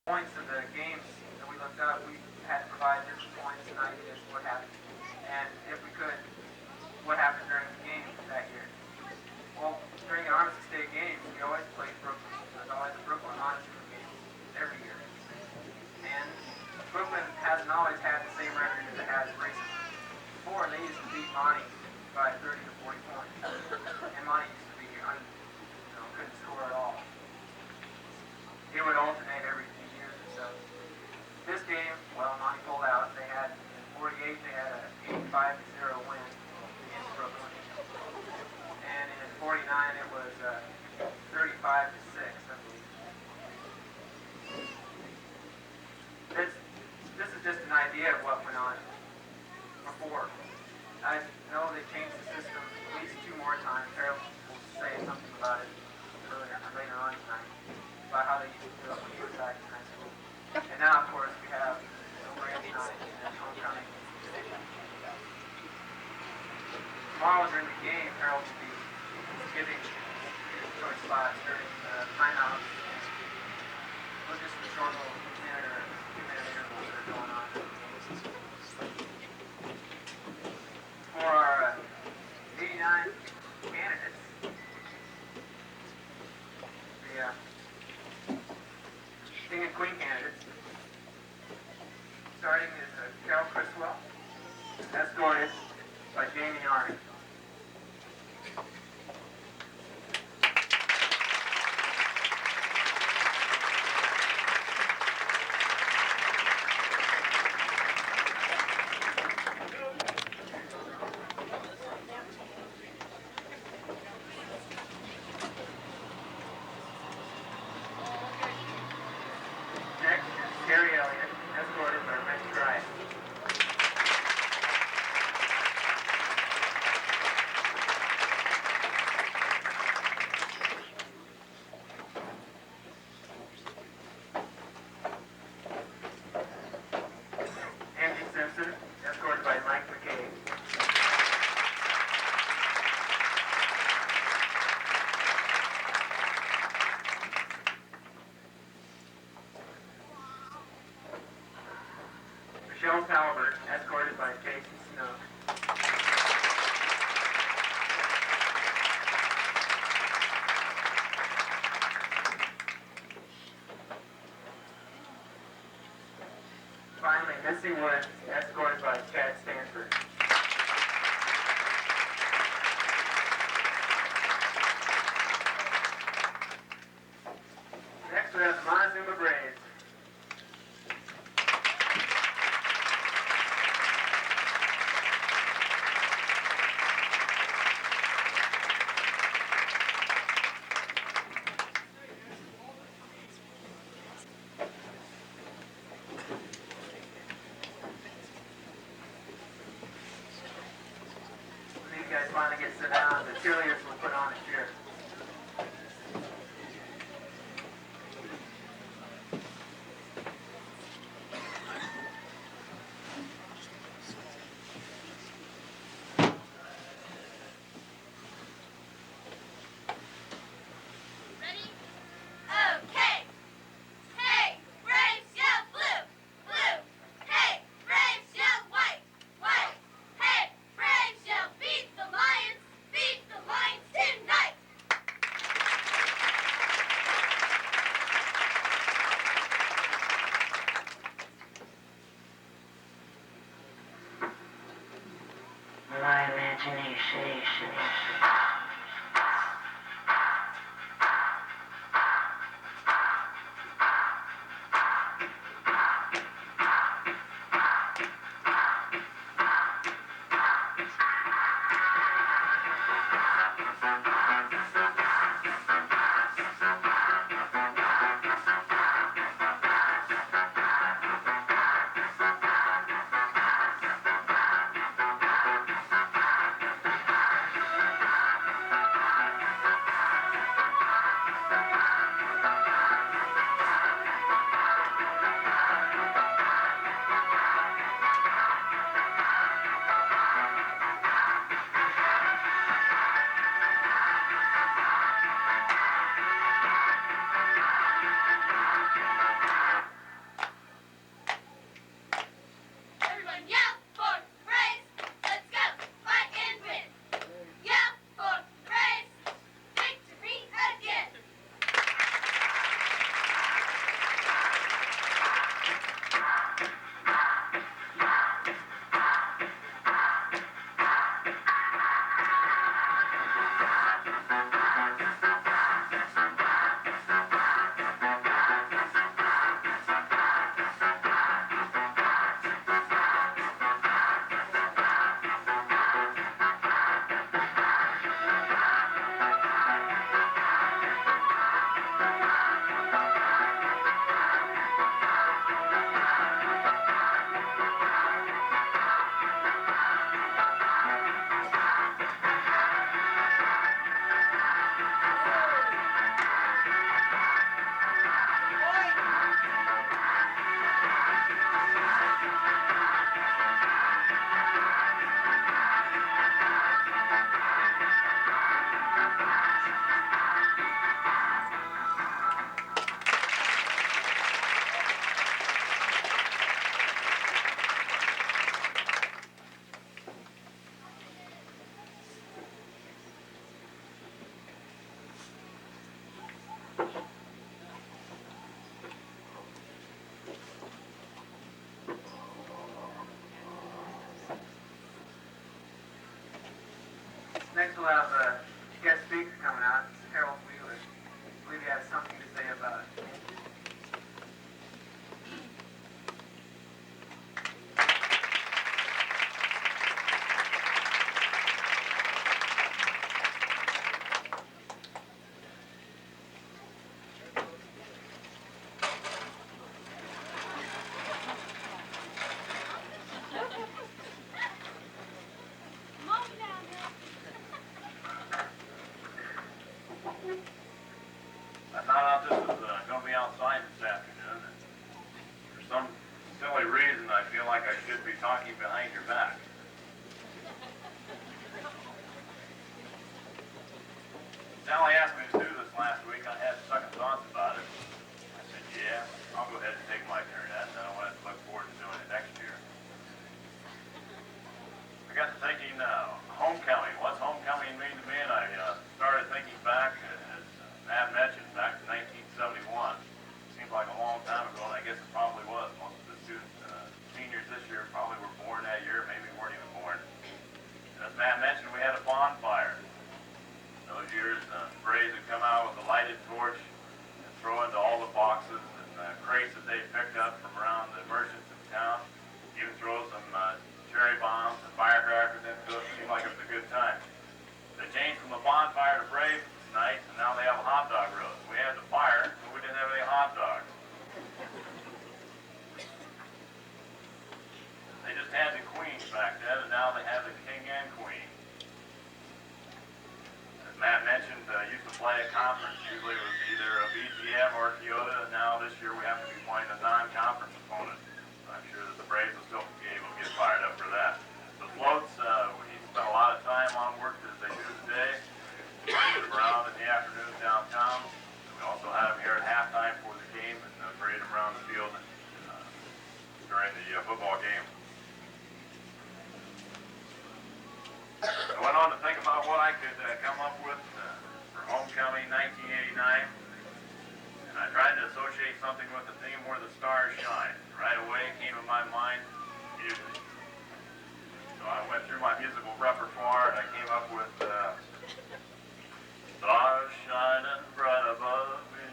points of the games that we looked up, we had to provide different points and ideas of what happened. And if we could, what happened during the game that year. Well, during the Armistice Day games, we always played Brooklyn. There's always a Brooklyn Montezuma game every year. And Brooklyn hasn't always had the same record as it has recently. Before, they used to beat Monty by 30 to 40 points. And Monty used to be, couldn't score at all. It would alternate every few years or so. This game, well, Monty pulled out. They had, in 48, they had an 85-0 win against Brooklyn. And in 49, it was 35-6, I believe. This is just an idea of what went on before. I know they changed the system at least 2 more times. Harold will say something about it later on tonight, about how they used to do it when he was back in high school. And now, of course, we have Brandy night and homecoming competition. Tomorrow during the game, Harold will be giving choice spots during timeouts. We'll just a short little minute or 2-minute intervals that are going on. For our 89 candidates, the King and Queen candidates, starting is Carol Criswell, escorted by Jamie Arnott. Escorted by Mike McKay. Michelle Talbert, escorted by Jason Snook. Finally, Missy Woods, escorted by Chad Stanford. Next we have the Montezuma Braves. These guys finally get to sit down, the cheerleaders will put on a cheer. also have a guest speaker coming out, Harold Wheeler. I believe he has something to say about it. I found out this was going to be outside this afternoon, and for some silly reason I feel like I should be talking behind your back. Sally asked me to do this last week. I had second thoughts about it. I said, yeah, I'll go ahead and take my turn at it, and then I wanted to look forward to doing it next year. I got to thinking, homecoming. What's homecoming mean to me? And I started thinking back, as Matt mentioned, back to 1971. Seems like a long time ago, and I guess it probably was. Most of the students, seniors this year probably were born that year, maybe weren't even born. And as Matt mentioned, we had a bonfire. Those years, Braves would come out with a lighted torch and throw into all the boxes and crates that they picked up from around the merchants in town. Even throw some cherry bombs and firecrackers into it. It seemed like it was a good time. They changed from the bonfire to Brave night, and now they have a hot dog roast. We had the fire, but we didn't have any hot dogs. They just had the queens back then, and now they have the king and queen. As Matt mentioned, used to play a conference. Usually it was either a BGM or a Kyoto, and now this year we have to be playing a non-conference opponent. I'm sure that the Braves will still be able to get fired up for that. The floats, we spent a lot of time on work as they do today. We moved them around in the afternoon downtown. We also had them here at halftime for the game and parade them around the field during the football game. I went on to think about what I could come up with for homecoming 1989. And I tried to associate something with the theme where the stars shine. Right away it came to my mind, music. So I went through my musical repertoire and I came up with stars shining bright above me.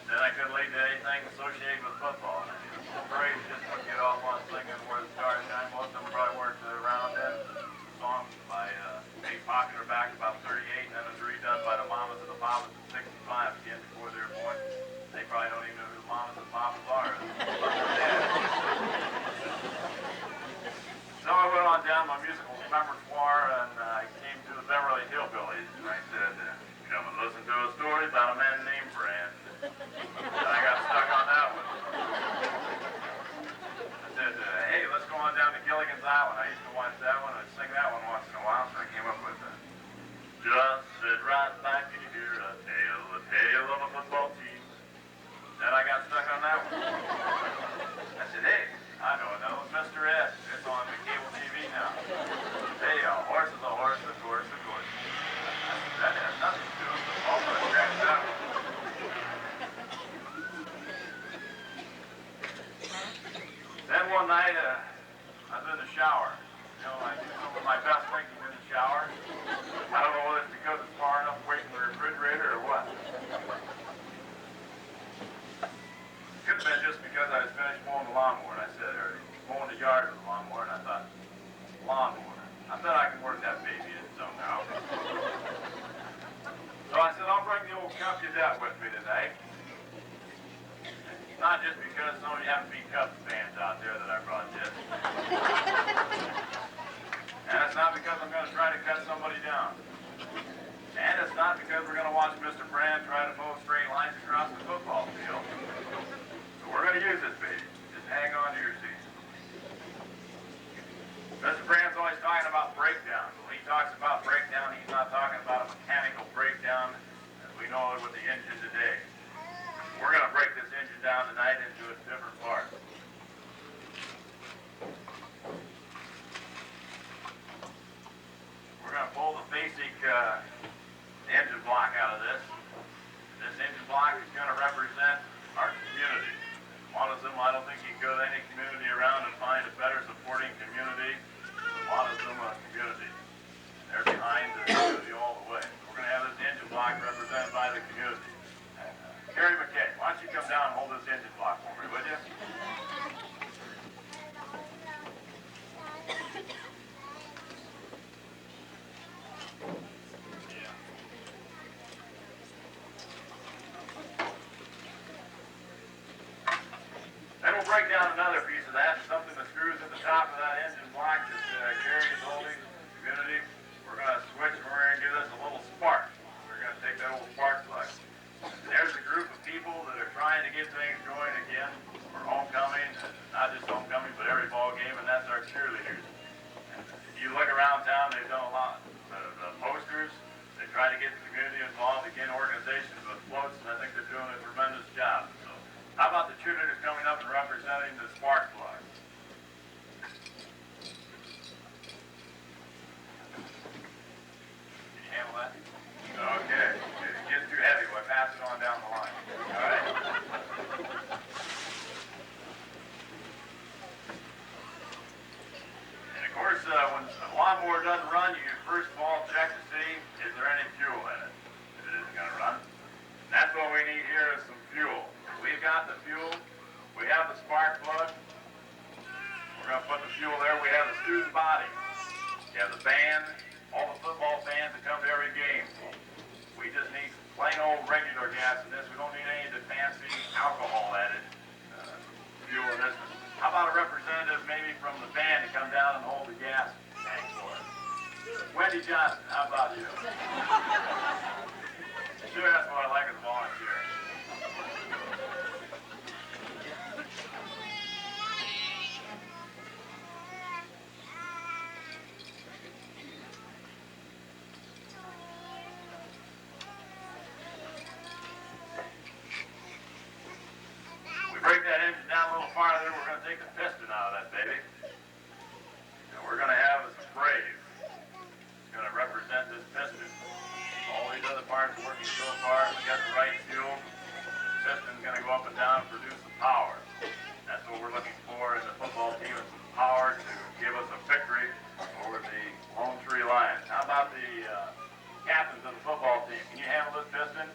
Then I couldn't lead to anything associated with football. The Braves just couldn't get off on singing where the stars shine. Most of them probably weren't around then. The song by made popular back about 38 and then it was redone by the Mamas and the Papas in 65 again before they were born. They probably don't even know who the Mamas and Papas are. So I went on down my musical repertoire and I came to the Beverly Hillbillies and I said, come and listen to a story about a man named Brand. And I got stuck on that one. I said, hey, let's go on down to Gilligan's Island. I used to watch that one and I'd sing that one once in a while, so I came up with just sit right back and you hear a tale of a football team. Then I got stuck on that one. I said, hey, I know another one, Mr. S. It's on the cable TV now. Hey, a horse is a horse, a horse, a horse. I said, that has nothing to do with the ball, but I scratched that one. Then one night, I was in the shower. You know, I do some of my best thinking in the shower. I don't know whether it's because it's far enough away from the refrigerator or what. Could have been just because I was finished mowing the lawnmower, and I said, or mowing the yard with the lawnmower, and I thought, lawnmower. I bet I can work that baby in somehow. So I said, I'll bring the old Cub Cadet with me tonight. Not just because some of you happen to be Cubs fans out there that I brought this. And it's not because I'm going to try to cut somebody down. And it's not because we're going to watch Mr. Brand try to mow straight lines across the football field. So we're going to use this baby. Just hang on to your seat. Mr. Brand's always talking about breakdown. When he talks about breakdown, he's not talking about a mechanical breakdown as we know it with the engine today. We're going to break this engine down tonight into its different parts. We're going to pull the basic engine block out of this. This engine block is going to represent our community. Montezuma, I don't think you can go to any community around and find a better supporting community than the Montezuma community. They're behind block represented by the community. Gary McKay, why don't you come down and hold this engine block for me, would you? Then we'll break down another piece of that, something that screws at the top of that engine block that Gary is holding, community. We're going to switch and we're going to give this a little spark. We're going to take that little spark plug. There's a group of people that are trying to get things going again for homecoming, and not just homecoming, but every ball game, and that's our cheerleaders. And if you look around town, they've done a lot. The posters, they try to get the community involved, again, organizations with floats, and I think they're doing a tremendous job. So, how about the cheerleaders coming up and representing the spark plug? Can you handle that? Okay. If it gets too heavy, we'll pass it on down the line. All right? And of course, when a lawnmower doesn't run, you first of all check to see, is there any fuel in it? If it isn't going to run. And that's what we need here is some fuel. We've got the fuel. We have the spark plug. We're going to put the fuel there. We have the student body. You have the band, all the football fans that come to every game. We just need plain old regular gas in this. We don't need any of the fancy alcohol added fuel in this. How about a representative maybe from the band to come down and hold the gas tank for us? Wendy Johnson, how about you? Sure, that's what I like as a volunteer. Break that engine down a little farther, we're going to take the piston out of that baby. And we're going to have a brave. It's going to represent this piston. All these other parts are working so far. We got the right fuel. The piston's going to go up and down and produce the power. That's what we're looking for in the football team, is some power to give us a victory over the Lone Tree Lions. How about the captains of the football team? Can you handle this piston?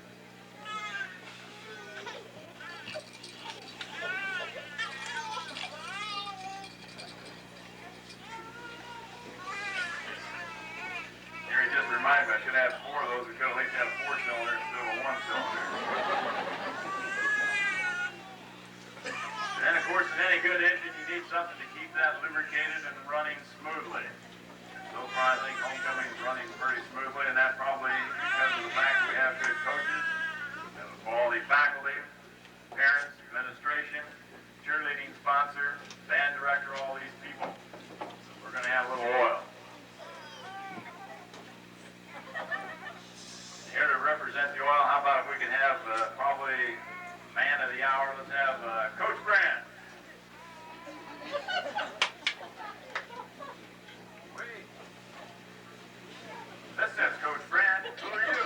Just reminded me, I should have 4 of those. We could at least have a 4-cylinder instead of a 1-cylinder. And then, of course, in any good engine, you need something to keep that lubricated and running smoothly. So far, I think homecoming is running pretty smoothly, and that's probably because of the fact that we have good coaches, quality faculty, parents, administration, cheerleading sponsor, band director, all these people. We're going to have a little oil. Here to represent the oil, how about if we can have probably man of the hour, let's have Coach Grant. Wait. This says Coach Grant. Who are you?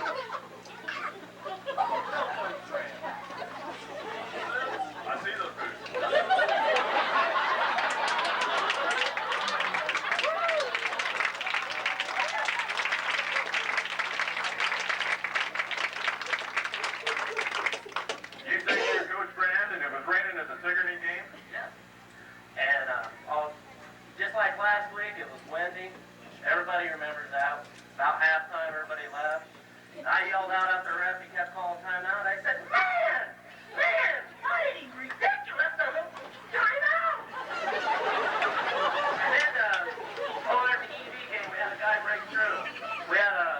I see those boots. Like last week, it was windy. Everybody remembers that. About halftime, everybody left. I yelled out at the ref. He kept calling timeout. I said, man, fighting ridiculous. Timeout. And then, there's the EV game. We had a guy break through. We had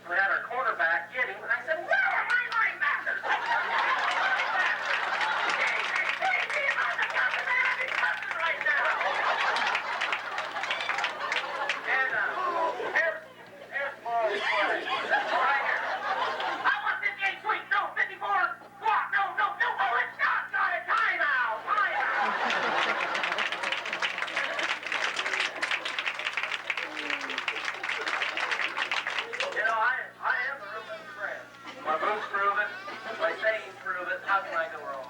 our quarterback get him, and I said, where are my linebackers? Hey, I'm the toughest man in Clemson right now. Here's the ball play. Right here. I want 58 sweet. No, 54. Block. No. Oh, it's not. Got a timeout. You know, I am the ruthless friend. My boots prove it. My sayings prove it. How can I go wrong?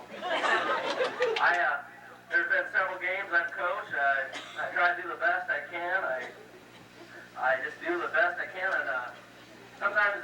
There's been several games I've coached. I try to do the best I can. I just do the best I can, and sometimes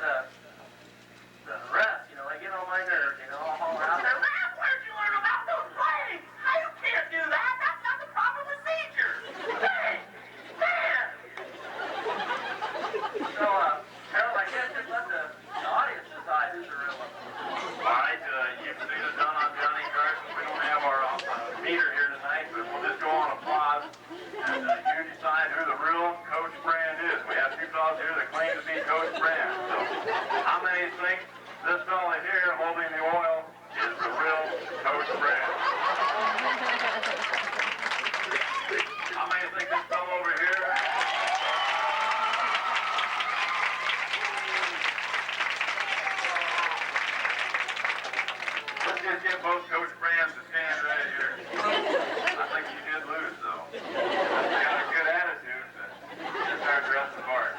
just get both Coach Brands to stand right here. I think you did lose, though. You got a good attitude, but just our dress apart.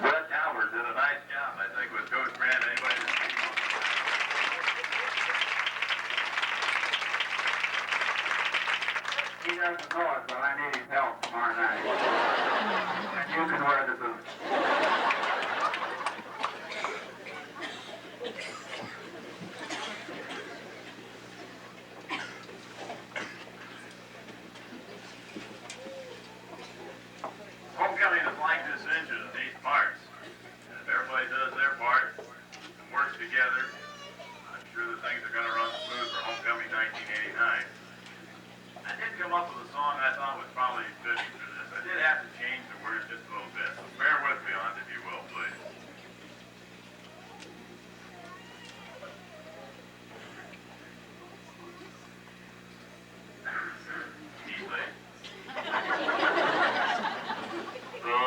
Brett Calvert did a nice job, I think, with Coach Brand. Anybody to speak? He doesn't know it, but I need his help tomorrow night. You can wear the boots. Homecoming is like this engine in these parts. And if everybody does their part and works together, I'm sure that things are going to run smooth for Homecoming 1989. I did come up with a song I thought was probably fitting for this. I did have to change the words just a little bit, so bear with me on it if you will, please. Easily. The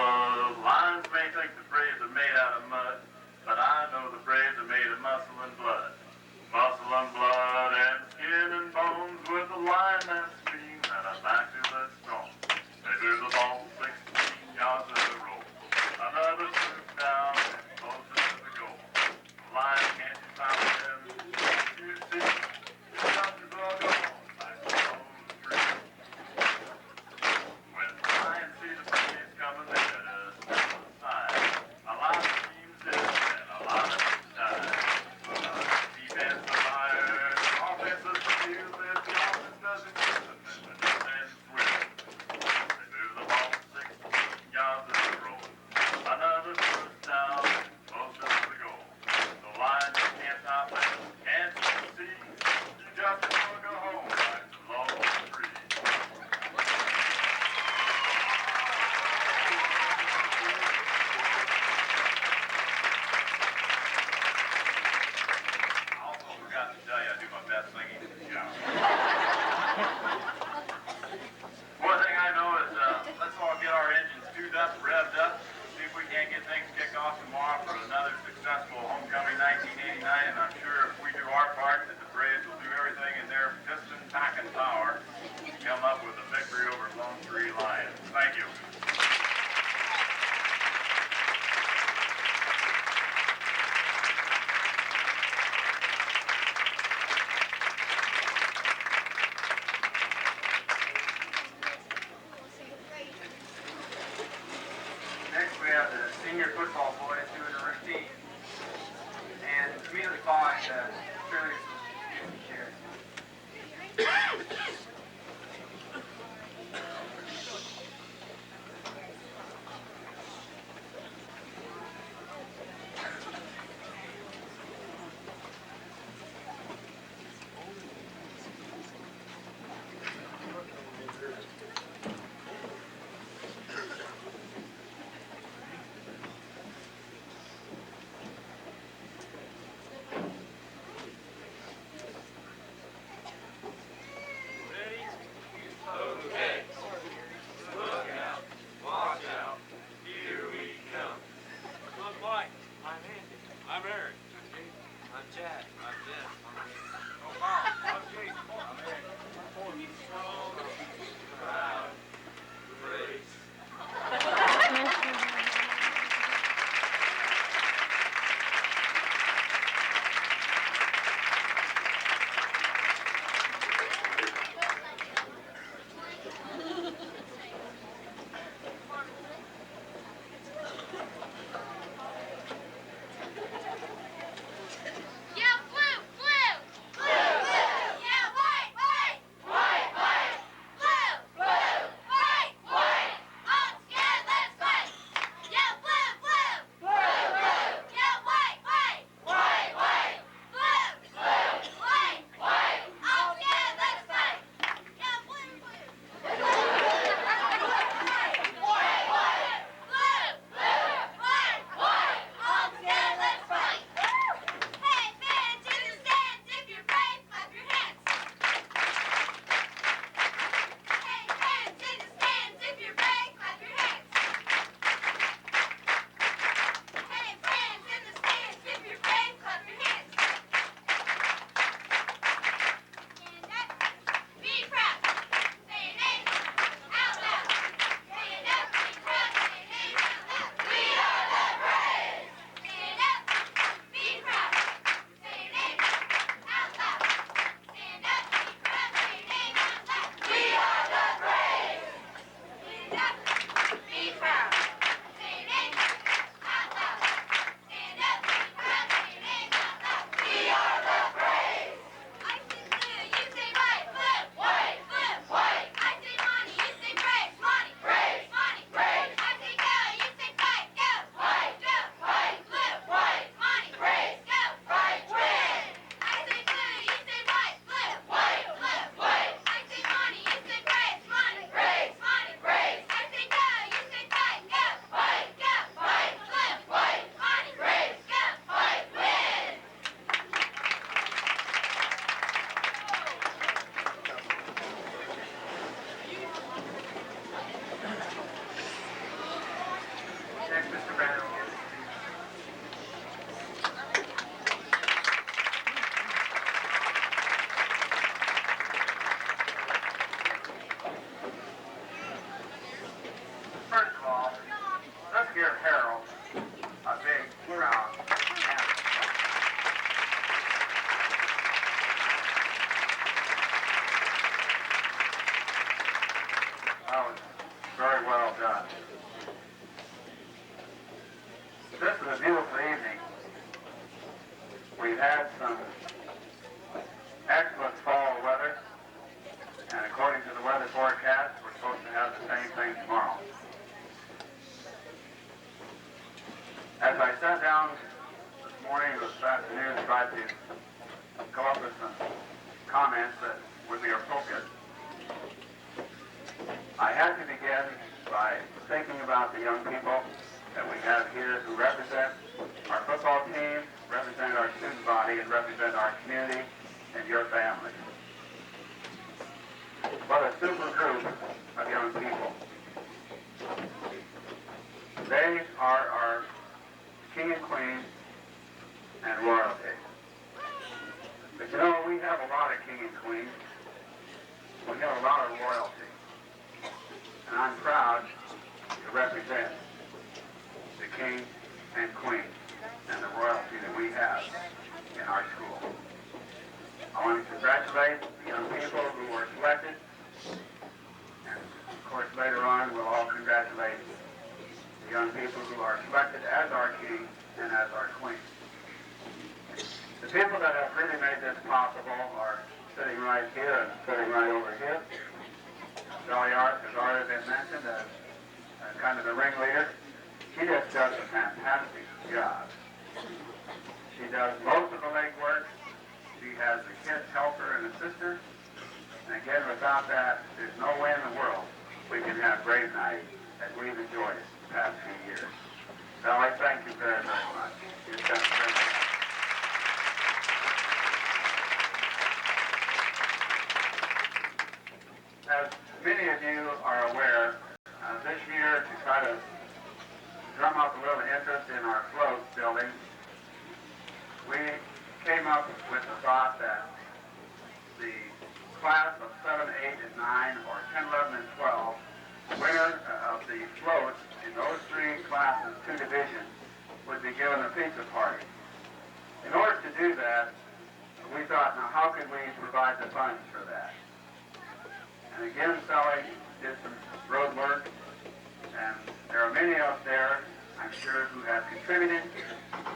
lions may think the braves are made out of mud, but I know the braves are made of muscle and blood. Muscle and blood and skin and bones with a lion that's mean and a back that's strong. They do the ball 16 yards of the roll. Another swoop down and closer to the goal. The lion can't stop them. You see, it's got to go like the tree. When the lions see the braves coming, they just step aside. A lot of teams did and a lot of teams died. Defense the fire, offensive field, if the offense doesn't get them, then the defense wins. They move the ball 16 yards of the roll. Another first down, closer to the goal. The line can't stop them, can't you see? You just want to go home like the long tree. I also forgot to tell you I do my best singing in the shower. One thing I know is let's all get our engines tuned up, revved up, see if we can't get things kicked off tomorrow for another successful Homecoming 1989. And I'm sure if we do our part, that the Braves will do everything in their piston-packing power to come up with a victory over Lone Tree Lions. Thank you. Next we have the senior football boys doing a routine. And immediately following the cheerleaders will be cheers. We've had some excellent fall weather, and according to the weather forecast, we're supposed to have the same thing tomorrow. As I sat down this morning or this afternoon and tried to come up with some comments that would be appropriate, I had to begin by thinking about the young people that we have here who represent our football team, represent our student body, and represent our community and your families. What a super group of young people. They are our king and queen and royalty. But you know, we have a lot of king and queens. We have a lot of royalty. And I'm proud to represent the king and queen and the royalty that we have in our school. I want to congratulate the young people who were selected. And of course, later on, we'll all congratulate the young people who are selected as our king and as our queen. The people that have really made this possible are sitting right here and sitting right over here. Sally Art has already been mentioned as kind of the ringleader. She just does a fantastic job. She does most of the legwork. She has the kids help her and assist her. And again, without that, there's no way in the world we can have great night as we've enjoyed it the past few years. Sally, thank you very, very much. You've done very much. As many of you are aware, this year to try to drum up a little interest in our float building, we came up with the thought that the class of 7, 8, and 9, or 10, 11, and 12, winner of the floats in those three classes, 2 divisions, would be given a pizza party. In order to do that, we thought, now how could we provide the funds for that? And again, Sally did some road work, and there are many out there, I'm sure, who have contributed,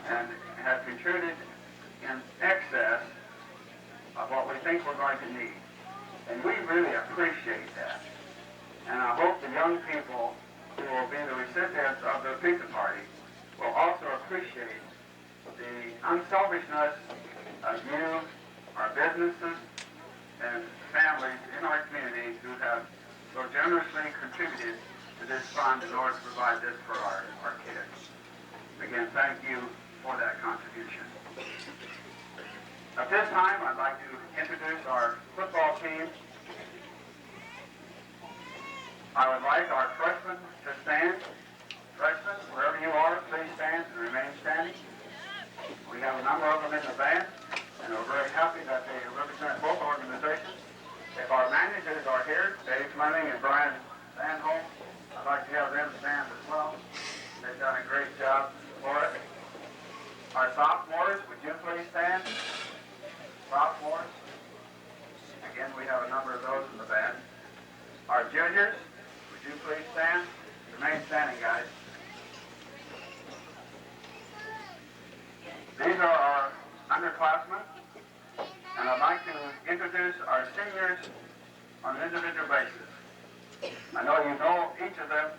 and have contributed in excess of what we think we're going to need. And we really appreciate that. And I hope the young people who will be the recipients of the pizza party will also appreciate the unselfishness of you, our businesses, and families in our community who have so generously contributed to this fund in order to provide this for our kids. Again, thank you for that contribution. At this time, I'd like to introduce our football team. I would like our freshmen to stand. Freshmen, wherever you are, please stand and remain standing. We have a number of them in the band, and we're very happy that they represent both organizations. If our managers are here, Dave Fleming and Brian Sandholm, I'd like to have them stand as well. They've done a great job for us. Our sophomores, would you please stand? Sophomores. Again, we have a number of those in the band. Our juniors, would you please stand? Remain standing, guys. These are our underclassmen, and I'd like to introduce our seniors on an individual basis. I know you know each of them,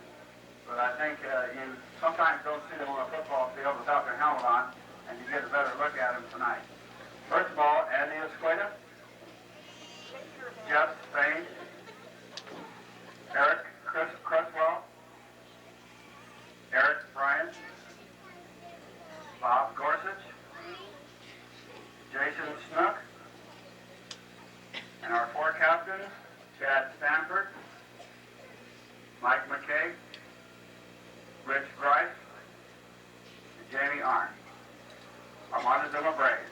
but I think you sometimes don't see them on a football field without their helmet on, and you get a better look at them tonight. First of all, Andy Escueda, Jeff Spain, Eric Cresswell, Eric Bryan, Bob Gorsuch, Jason Snook, and our 4 captains, Chad Stanford, Mike McKay, Rich Grice, and Jamie Arndt, our Montezuma Braves.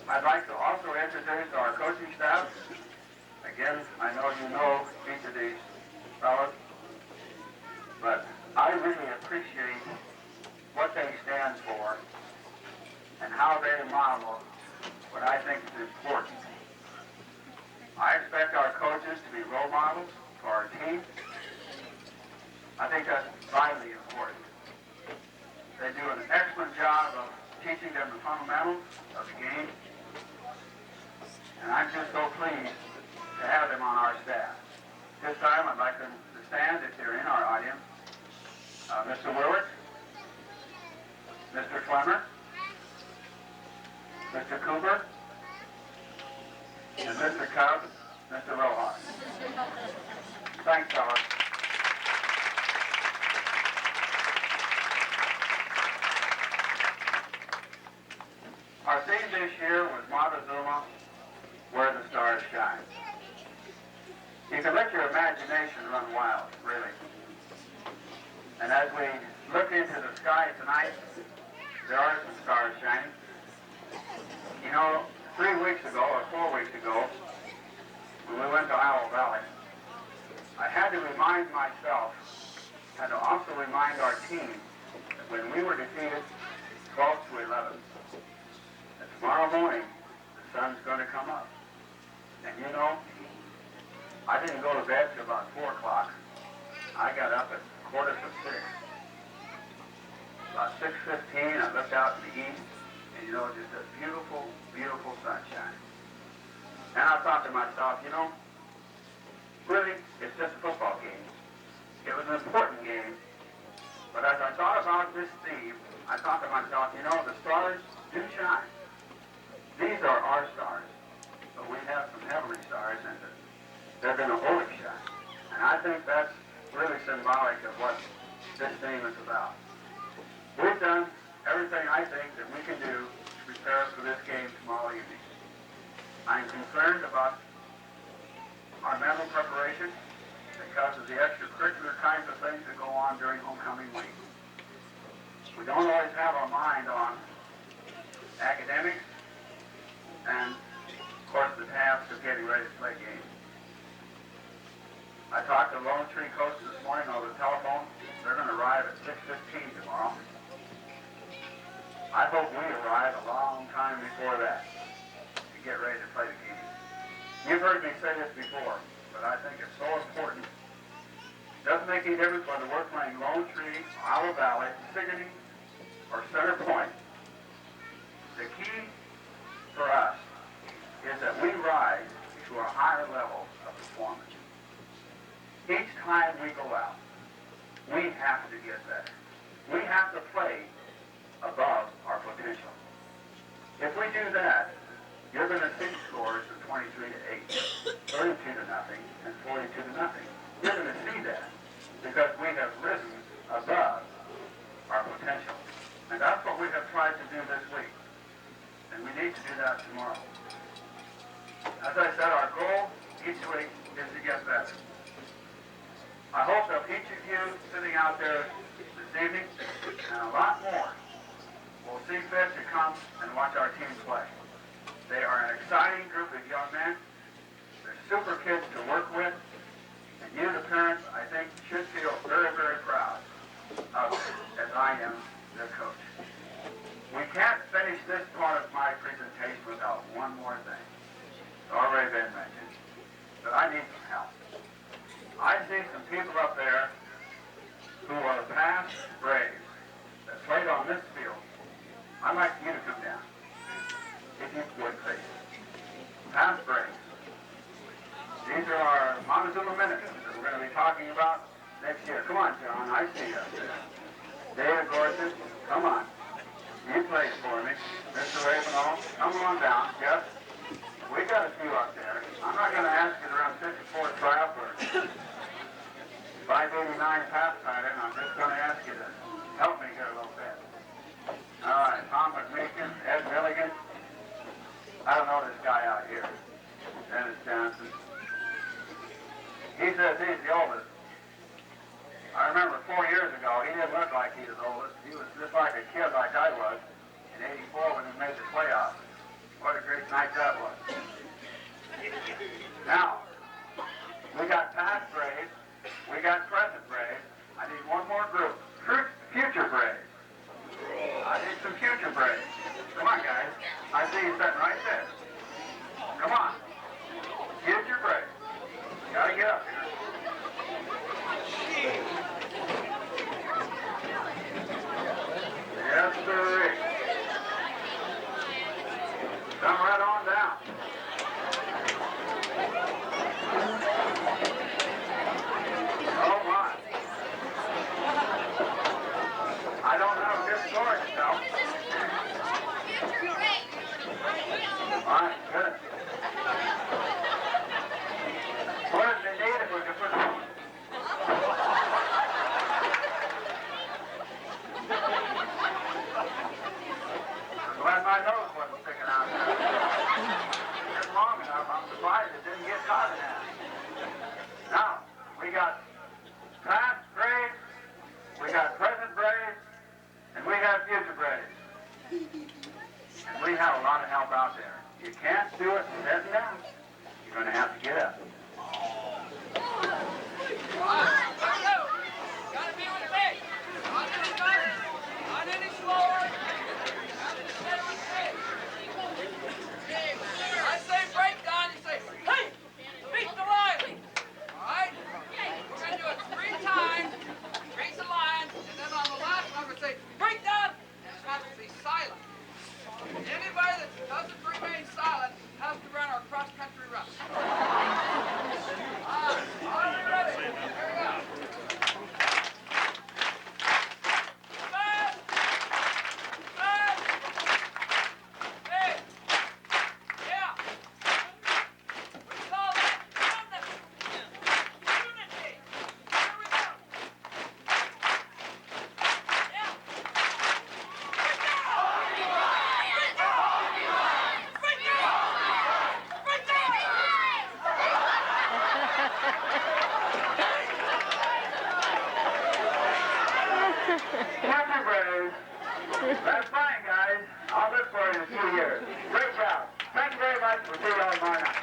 I'd like to also introduce our coaching staff. Again, I know you know each of these fellows, but I really appreciate what they stand for and how they model what I think is important. coaches to be role models for our team. I think that's vitally important. They do an excellent job of teaching them the fundamentals of the game. And I'm just so pleased to have them on our staff. This time I'd like them to stand if they're in our audience. Mr. Willard, Mr. Clemmer, Mr. Cooper, and Mr. Cub, Mr. Rojas. Thanks, fellas. Our theme this year was Montezuma, Where the Stars Shine. You can let your imagination run wild, really. And as we look into the sky tonight, there are some stars shining. You know, 3 weeks ago, or 4 weeks ago, when we went to Iowa Valley, I had to remind myself, and to also remind our team, that when we were defeated 12-11, that tomorrow morning, the sun's going to come up. And you know, I didn't go to bed till about 4 o'clock. I got up at 5:45. About 6:15, I looked out in the east, and you know, just a beautiful, beautiful sunshine. And I thought to myself, you know, really, it's just a football game. It was an important game. But as I thought about this theme, I thought to myself, you know, the stars do shine. These are our stars. But we have some heavenly stars, and they're going to always shine. And I think that's really symbolic of what this theme is about. We've done everything I think that we can do to prepare for this game tomorrow evening. I'm concerned about our mental preparation because of the extracurricular kinds of things that go on during homecoming week. We don't always have our mind on academics and, of course, the task of getting ready to play games. I talked to Lone Tree coach this morning over the telephone. They're going to arrive at 6:15 tomorrow. I hope we arrive a long time before that to get ready to play the game. You've heard me say this before, but I think it's so important. It doesn't make any difference whether we're playing Lone Tree, Iowa Valley, Sigourney, or Center Point. The key for us is that we rise to a higher level of performance. Each time we go out, we have to get better. We have to play above our potential. If we do that, you're going to see scores of 23-8, 32-0, and 42-0. You're going to see that because we have risen above our potential. And that's what we have tried to do this week. And we need to do that tomorrow. As I said, our goal each week is to get better. I hope that each of you sitting out there this evening, and a lot more, will see fit to come and watch our team play. They are an exciting group of young men. They're super kids to work with. And you, the parents, I think, should feel very, very proud of them, as I am their coach. We can't finish this part of my presentation without one more thing. It's already been mentioned. But I need some help. I see some people up there who are past Braves that played on this field. I'd like you to come down, if you would, please. Past Braves. These are our Montezuma minutes that we're going to be talking about next year. Come on, John, I see you up there. David Gorsuch, come on. You played for me. Mr. Ravenall, come on down. Yes, we got a few up there. I'm not going to ask you to run 54 tryout for 589 pass pattern. I'm just going to ask you to help me here a little bit. All right, Tom McMeekin, Ed Milligan. I don't know this guy out here. Dennis Johnson. He says he's the oldest. I remember 4 years ago, he didn't look like he was oldest. He was just like a kid like I was in '84 when he made the playoffs. What a great night that was. Now, we got past Braves. We got present Braves. I need one more group. Future Braves. I need some future Braves. Come on, guys. I see you sitting right there. Come on. Future Braves. slide that didn't get caught in that. Now, we got past Braves, we got present Braves, and we have future Braves. And we have a lot of help out there. You can't do it sitting down. You're going to have to get up. Gotta be with me. Not any faster, not any slower. I say break down, you say, hey, beat the line. All right? We're going to do it 3 times, raise the line, and then on the last one, we're going to say, break down, and it has to be silent. Anybody that doesn't remain silent has to run our cross-country run. Are we ready? Here we go. Future Braves. That's fine, guys. I'll look for you in a few years. Great job. Thank you very much. We'll see you all tomorrow night.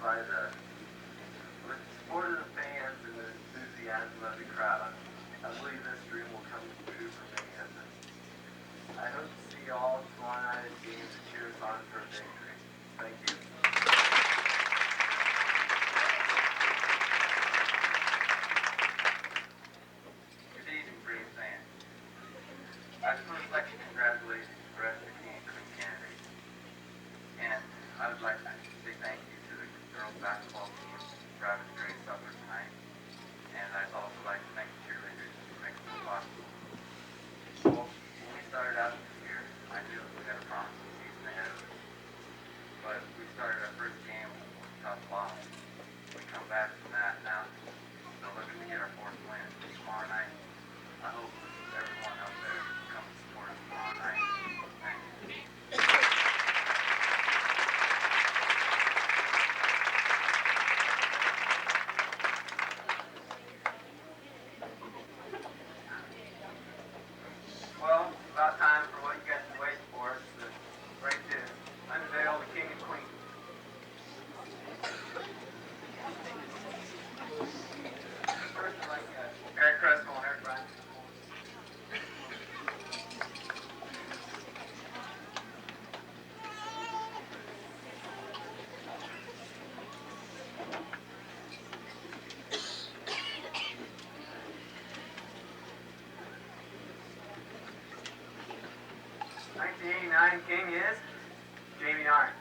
by with the support of the fans and the enthusiasm of the crowd, I believe this dream will come true for many of us. I hope to see you all tomorrow night at games and cheer us on for a victory. Thank you. Good evening, brave fans. I'd first like to congratulate the rest of the King and Queen candidates. And I would like to say thank you to the girls basketball team for having a great supper tonight. And I'd also like to thank the cheerleaders for making it possible. Well, when we started out this year, I knew we had a promising season ahead of us. But we started our first game with a tough loss. We come back from that now, still looking to get our fourth win tomorrow night. I hope everyone out there comes to support us tomorrow night. Thank you. Well, it's about time for what you guys have been waiting for. It's the right to unveil the King and Queen. First, I'd like Eric Cresswell and Eric Bryan. '89 King is Jamie Arndt.